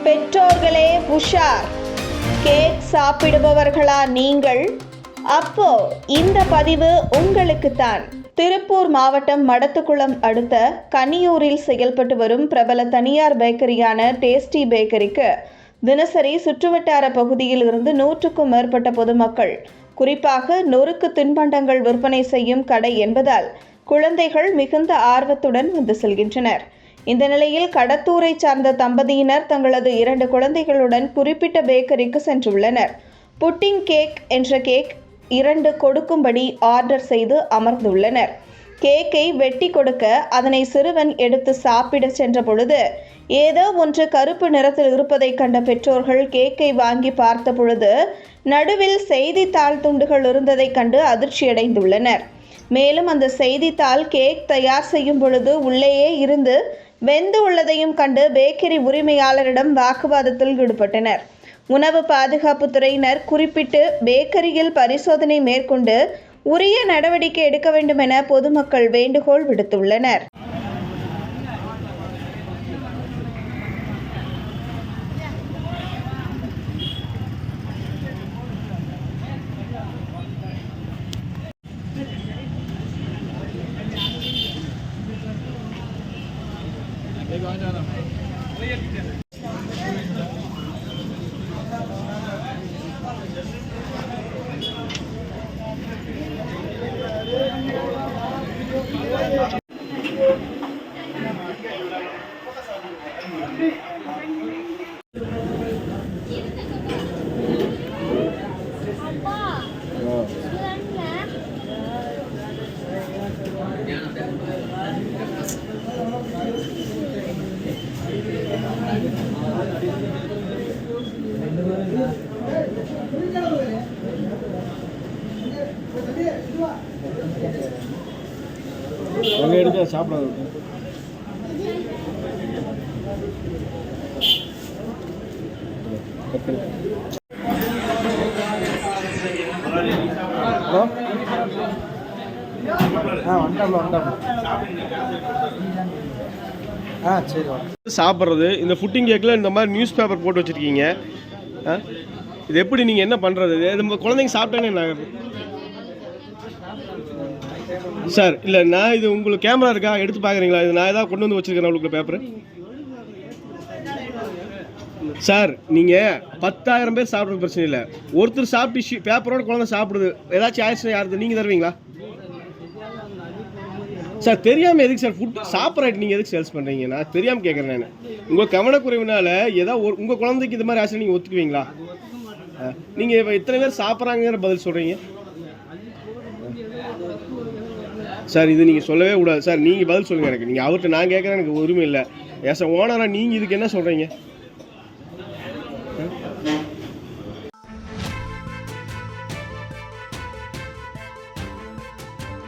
பெற்றோர்களே உஷார். கேக் சாப்பிடுபவர்களா நீங்கள்? அப்போ இந்த பதிவு உங்களுக்குத்தான். திருப்பூர் மாவட்டம் மடத்துக்குளம் அடுத்த கனியூரில் செயல்பட்டு வரும் பிரபல தனியார் பேக்கரியான டேஸ்டி பேக்கரிக்கு தினசரி சுற்றுவட்டார பகுதியில் இருந்து 100க்கும் மேற்பட்ட பொதுமக்கள், குறிப்பாக நொறுக்கு தின்பண்டங்கள் விற்பனை செய்யும் கடை என்பதால் குழந்தைகள் மிகுந்த ஆர்வத்துடன் வந்து செல்கின்றனர். இந்த நிலையில் கடத்தூரை சார்ந்த தம்பதியினர் தங்களது 2 குழந்தைகளுடன் குறிப்பிட்ட பேக்கரிக்கு சென்றுள்ளனர். புட்டிங் கேக் என்ற கேக் 2 கொடுக்கும்படி ஆர்டர் செய்து அமர்ந்துள்ளனர். கேக்கை வெட்டி கொடுக்க அதனை சிறுவன் எடுத்து சாப்பிட சென்ற பொழுது ஏதோ ஒன்று கருப்பு நிறத்தில் இருப்பதை கண்ட பெற்றோர்கள் கேக்கை வாங்கி பார்த்த பொழுது நடுவில் செய்தித்தாள் துண்டுகள் இருந்ததை கண்டு அதிர்ச்சியடைந்துள்ளனர். மேலும் அந்த செய்தித்தாள் கேக் தயார் செய்யும் பொழுது உள்ளேயே இருந்து வெந்து உள்ளதையும் கண்டு பேக்கரி உரிமையாளரிடம் வாக்குவாதத்தில் ஈடுபட்டனர். உணவு பாதுகாப்பு துறையினர் குறிப்பிட்டு பேக்கரியில் பரிசோதனை மேற்கொண்டு உரிய நடவடிக்கை எடுக்க வேண்டும் என பொதுமக்கள் வேண்டுகோள் விடுத்துள்ளனர். எடுக்க சாப்பிடாது. சாப்பிட்றது இந்த ஃபுட்டிங் கேக்கில் இந்த மாதிரி நியூஸ் பேப்பர் போட்டு வச்சுருக்கீங்க. இது எப்படி நீங்கள் என்ன பண்ணுறது? இது குழந்தைங்க சாப்பிட்டானே என்ன சார்? இல்லை, நான் இது உங்களுக்கு கேமரா இருக்கா எடுத்து பார்க்குறீங்களா? இது நான் ஏதாவது கொண்டு வந்து வச்சுருக்கேன் உங்களுக்கு பேப்பரு சார். நீங்கள் 10,000 பேர் சாப்பிட்றது பிரச்சனை இல்லை. ஒருத்தர் சாப்பிட்டு பேப்பரோட குழந்தை சாப்பிடுது, ஏதாச்சும் ஆயிடுச்சுன்னா யாரு நீங்கள் தருவீங்களா சார்? தெரியாமல் எதுக்கு சார் ஃபுட் சாப்பிட்றாட்டு நீங்கள் எதுக்கு சேல்ஸ் பண்ணுறீங்க? நான் தெரியாமல் கேட்குறேன். நான் உங்கள் கவனக்குறைவுனால ஏதாவது உங்கள் குழந்தைக்கு இது மாதிரி ஆச்சு நீங்கள் ஒத்துக்குவீங்களா? நீங்கள் இப்போ இத்தனை பேர் சாப்பிட்றாங்கிற பதில் சொல்கிறீங்க சார். இது நீங்கள் சொல்லவே கூடாது சார். நீங்கள் பதில் சொல்லுங்கள் எனக்கு. நீங்கள் அவர்கிட்ட நான் கேட்குறேன், எனக்கு உரிமை இல்லை. ஏச ஓனராக நீங்கள் இதுக்கு என்ன சொல்கிறீங்க?